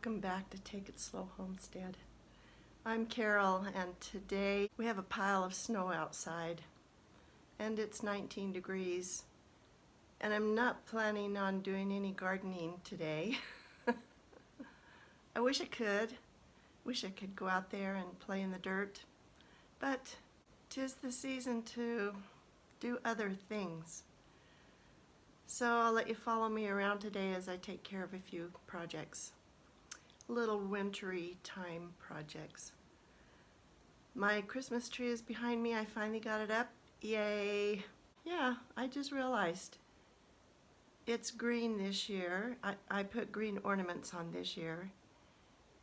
Welcome back to Take It Slow Homestead. I'm Carol, and today we have a pile of snow outside and it's 19 degrees, and I'm not planning on doing any gardening today. I wish I could go out there and play in the dirt, but 'tis the season to do other things. So I'll let you follow me around today as I take care of a few projects. Little wintry time projects. My Christmas tree is behind me. I finally got it up. Yay! Yeah, I just realized it's green this year. I put green ornaments on this year.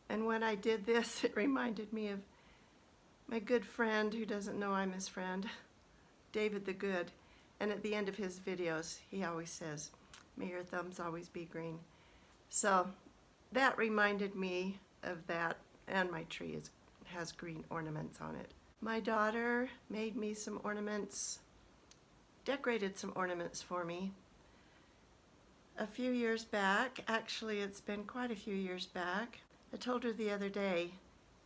And when I did this, it reminded me of my good friend who doesn't know I'm his friend, David the Good. And at the end of his videos, he always says, "May your thumbs always be green." So that reminded me of that, and my tree has green ornaments on it. My daughter made me some ornaments, decorated some ornaments for me a few years back. Actually, it's been quite a few years back. I told her the other day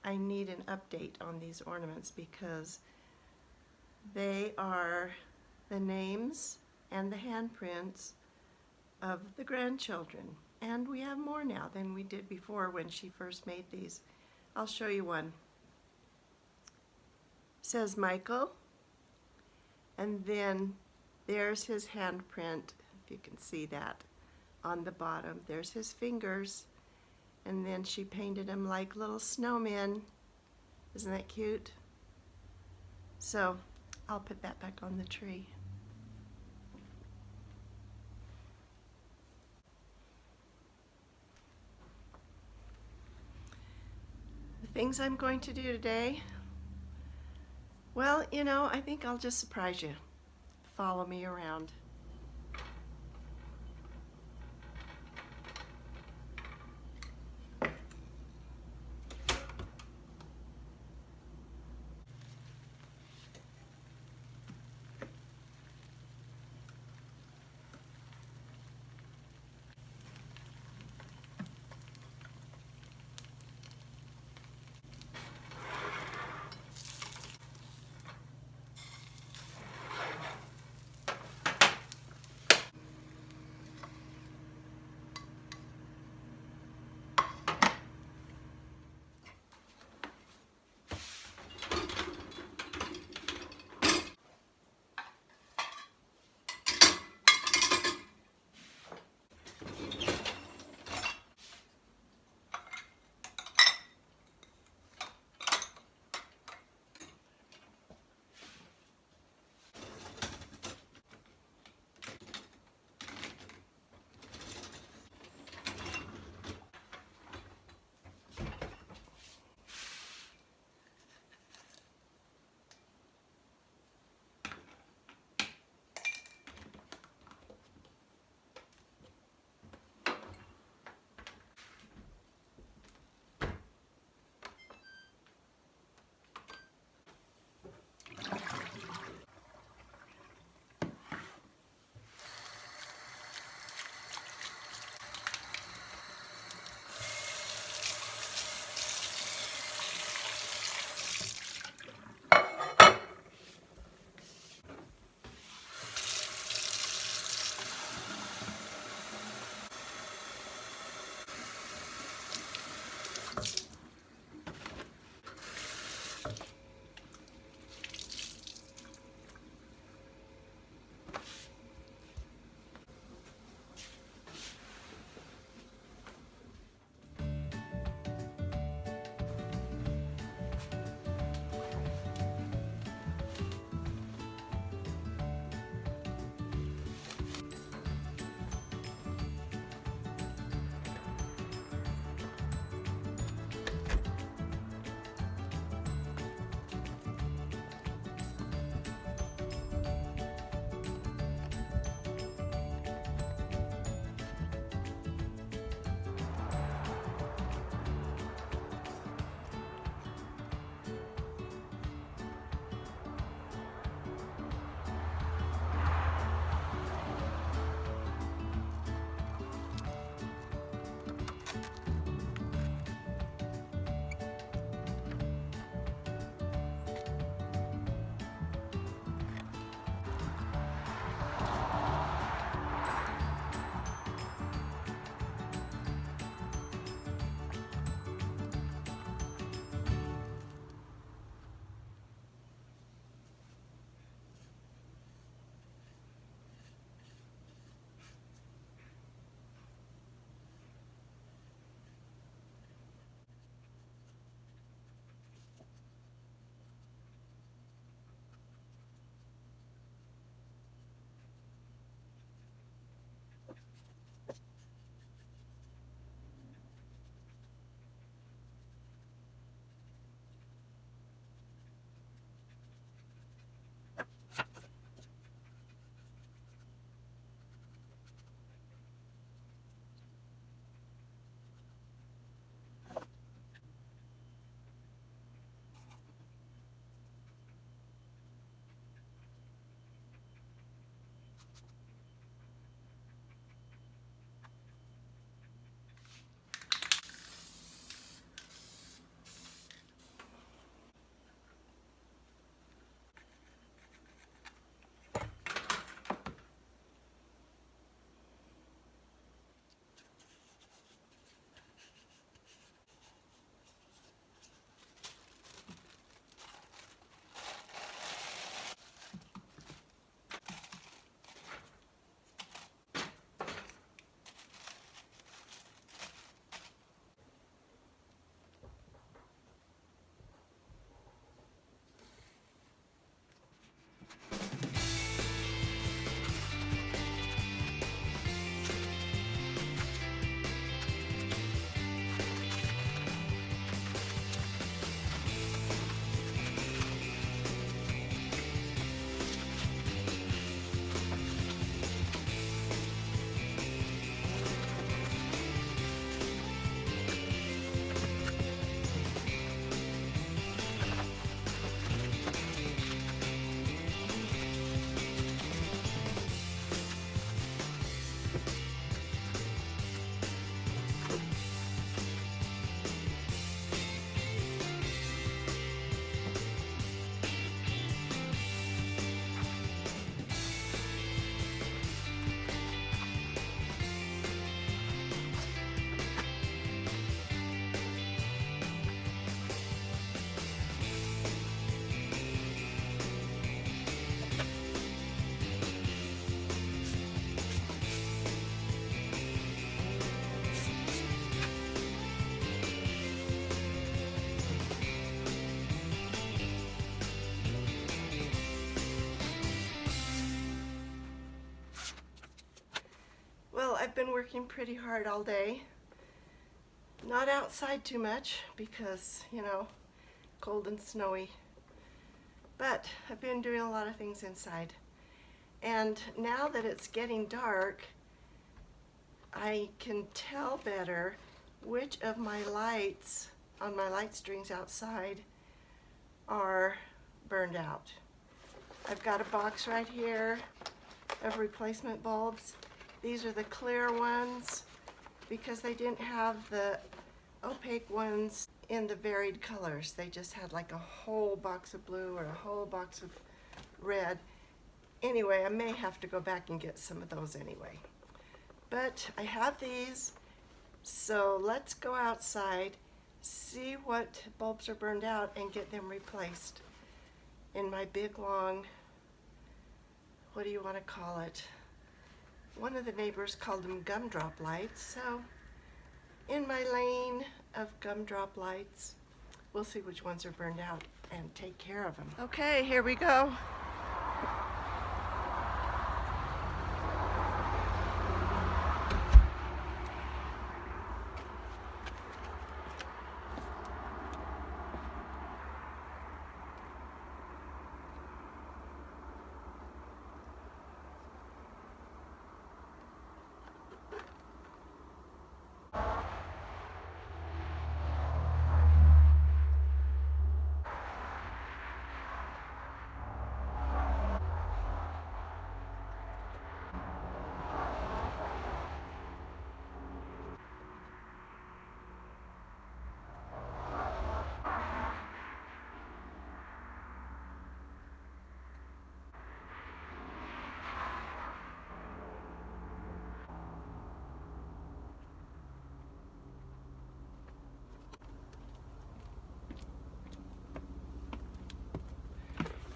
I need an update on these ornaments because they are the names and the handprints of the grandchildren. And we have more now than we did before when she first made these. I'll show you one. It says Michael, and then there's his handprint, if you can see that on the bottom. There's his fingers, and then she painted him like little snowmen. Isn't that cute? So I'll put that back on the tree. Things I'm going to do today, well, I think I'll just surprise you. Follow me around. I've been working pretty hard all day. Not outside too much because, you know, cold and snowy. But I've been doing a lot of things inside. And now that it's getting dark, I can tell better which of my lights on my light strings outside are burned out. I've got a box right here of replacement bulbs. These are the clear ones because they didn't have the opaque ones in the varied colors. They just had like a whole box of blue or a whole box of red. Anyway, I may have to go back and get some of those anyway. But I have these, so let's go outside, see what bulbs are burned out and get them replaced in my big long, what do you want to call it? One of the neighbors called them gumdrop lights, so in my lane of gumdrop lights, we'll see which ones are burned out and take care of them. Okay, here we go.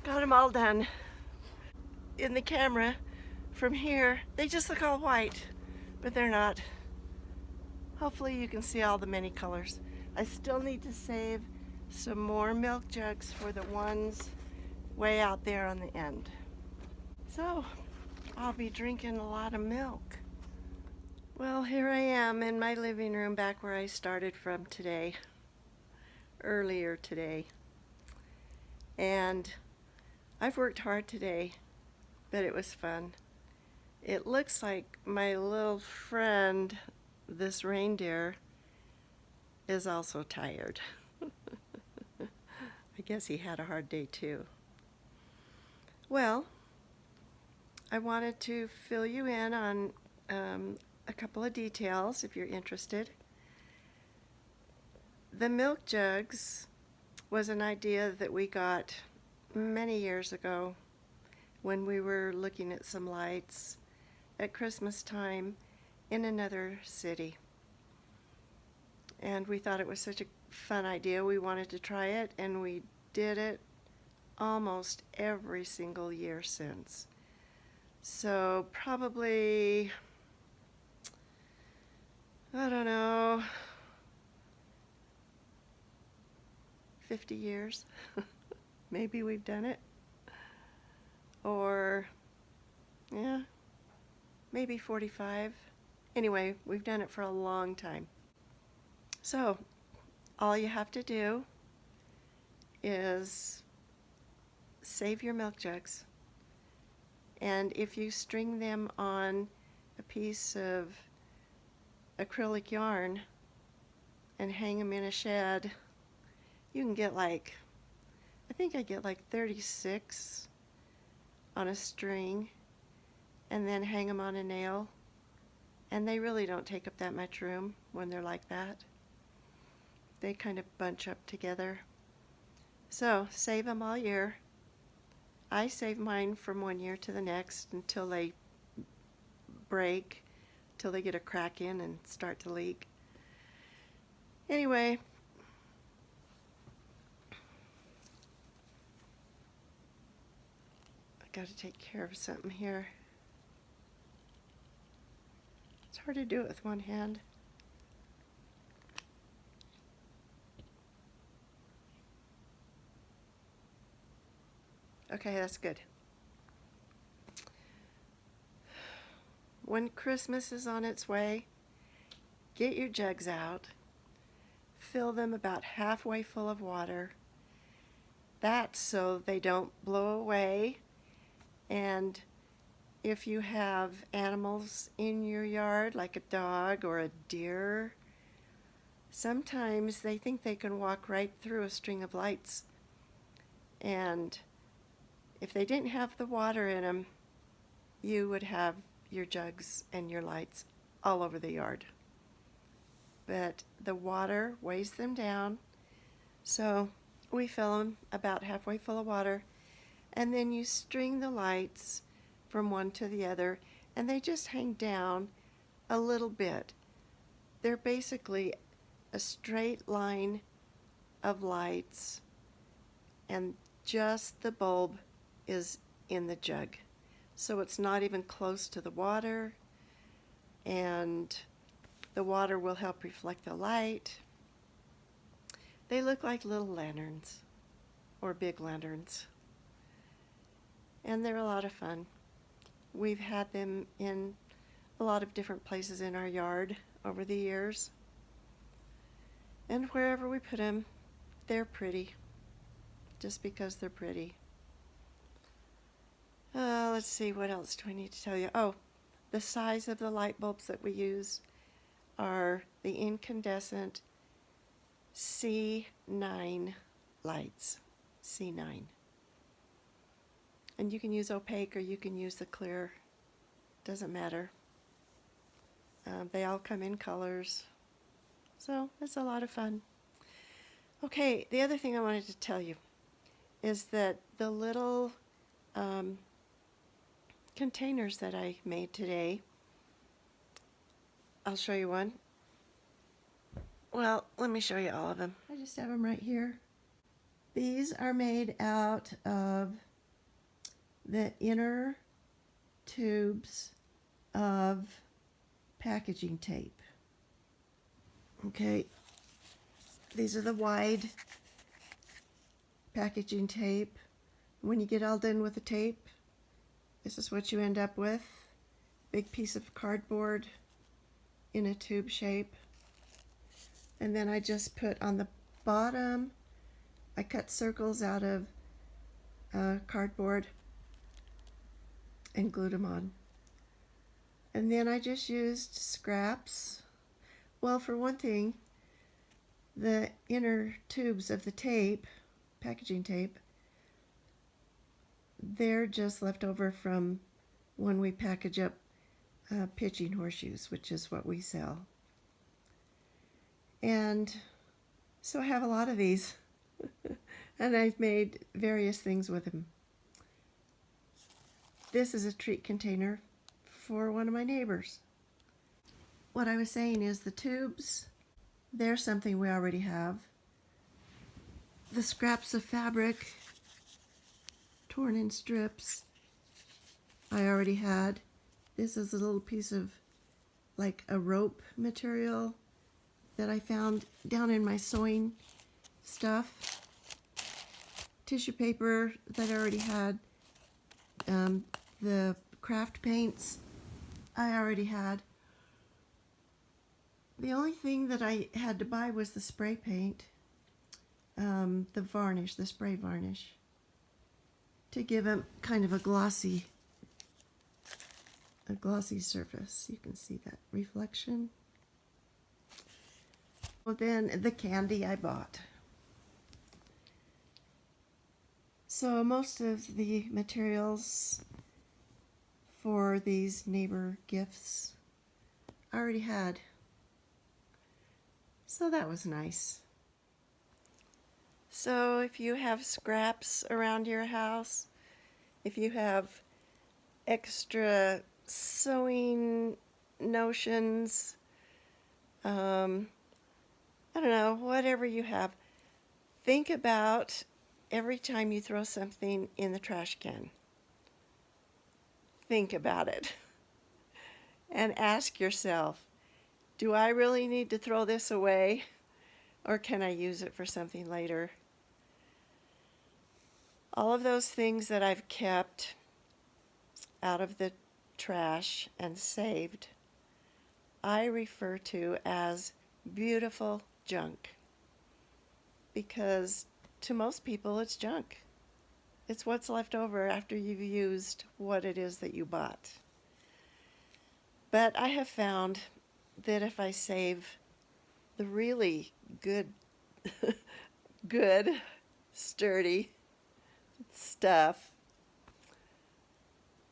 Got them all done. In the camera from here, they just look all white, but they're not. Hopefully you can see all the many colors. I still need to save some more milk jugs for the ones way out there on the end. So I'll be drinking a lot of milk. Well, here I am in my living room back where I started from today, earlier today. And I've worked hard today, but it was fun. It looks like my little friend, this reindeer, is also tired. I guess he had a hard day too. Well, I wanted to fill you in on a couple of details if you're interested. The milk jugs was an idea that we got many years ago when we were looking at some lights at Christmas time in another city. And we thought it was such a fun idea. We wanted to try it, and we did it almost every single year since. So probably, I don't know, 50 years. Maybe we've done it. Or, yeah, maybe 45. Anyway, we've done it for a long time. So, all you have to do is save your milk jugs. And if you string them on a piece of acrylic yarn and hang them in a shed, you can get like, I think I get like 36 on a string, and then hang them on a nail. And they really don't take up that much room when they're like that. They kind of bunch up together. So save them all year. I save mine from one year to the next until they break, till they get a crack in and start to leak. Anyway, got to take care of something here. It's hard to do it with one hand. Okay, that's good. when Christmas is on its way, get your jugs out, fill them about halfway full of water. That's so they don't blow away. And if you have animals in your yard, like a dog or a deer, sometimes they think they can walk right through a string of lights. And if they didn't have the water in them, you would have your jugs and your lights all over the yard. But the water weighs them down, so we fill them about halfway full of water, and then you string the lights from one to the other, and they just hang down a little bit. They're basically a straight line of lights, and just the bulb is in the jug. So it's not even close to the water, and the water will help reflect the light. They look like little lanterns, or big lanterns, and they're a lot of fun. We've had them in a lot of different places in our yard over the years, and wherever we put them, they're pretty, just because they're pretty. Let's see, what else do I need to tell you? Oh, the size of the light bulbs that we use are the incandescent C9 lights, C9. And you can use opaque or you can use the clear, doesn't matter. They all come in colors, so it's a lot of fun. Okay, the other thing I wanted to tell you is that the little containers that I made today, I'll show you one. Well, let me show you all of them. I just have them right here. These are made out of the inner tubes of packaging tape. Okay, these are the wide packaging tape. When you get all done with the tape, this is what you end up with. Big piece of cardboard in a tube shape. And then I just put on the bottom, I cut circles out of cardboard and glued them on. And then I just used scraps. Well, for one thing, the inner tubes of the tape, packaging tape, they're just left over from when we package up pitching horseshoes, which is what we sell. And so I have a lot of these, and I've made various things with them. This is a treat container for one of my neighbors. What I was saying is the tubes, they're something we already have. The scraps of fabric, torn in strips, I already had. This is a little piece of like a rope material that I found down in my sewing stuff. Tissue paper that I already had. The craft paints I already had. The only thing that I had to buy was the spray paint, the varnish, the spray varnish, to give them kind of a glossy surface. You can see that reflection. Well, then the candy I bought. So most of the materials for these neighbor gifts I already had. So that was nice. So if you have scraps around your house, if you have extra sewing notions, I don't know, whatever you have, think about every time you throw something in the trash can. Think about it and ask yourself, do I really need to throw this away, or can I use it for something later? All of those things that I've kept out of the trash and saved, I refer to as beautiful junk. Because to most people, it's junk. It's what's left over after you've used what it is that you bought. But I have found that if I save the really good, good, sturdy stuff,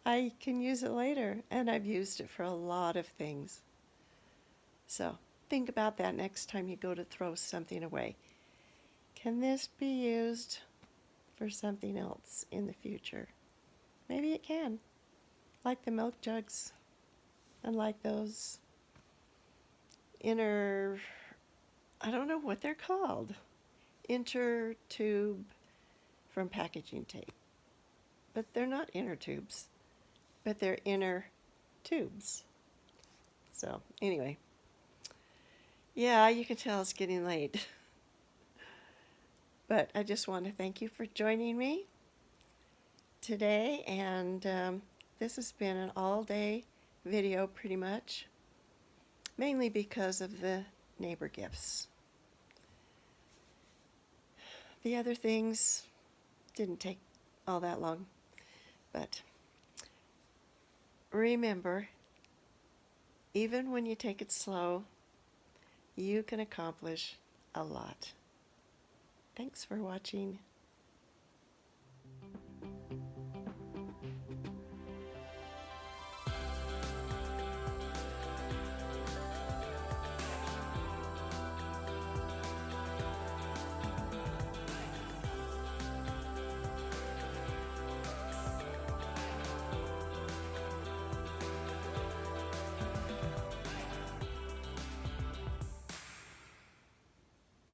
I can use it later, and I've used it for a lot of things. So think about that next time you go to throw something away. Can this be used for something else in the future? Maybe it can, like the milk jugs and like those I don't know what they're called, inner tube from packaging tape. But they're not inner tubes, but they're inner tubes. So anyway, yeah, you can tell it's getting late. But I just want to thank you for joining me today, and this has been an all-day video pretty much, mainly because of the neighbor gifts. The other things didn't take all that long, but remember, even when you take it slow, you can accomplish a lot. Thanks for watching.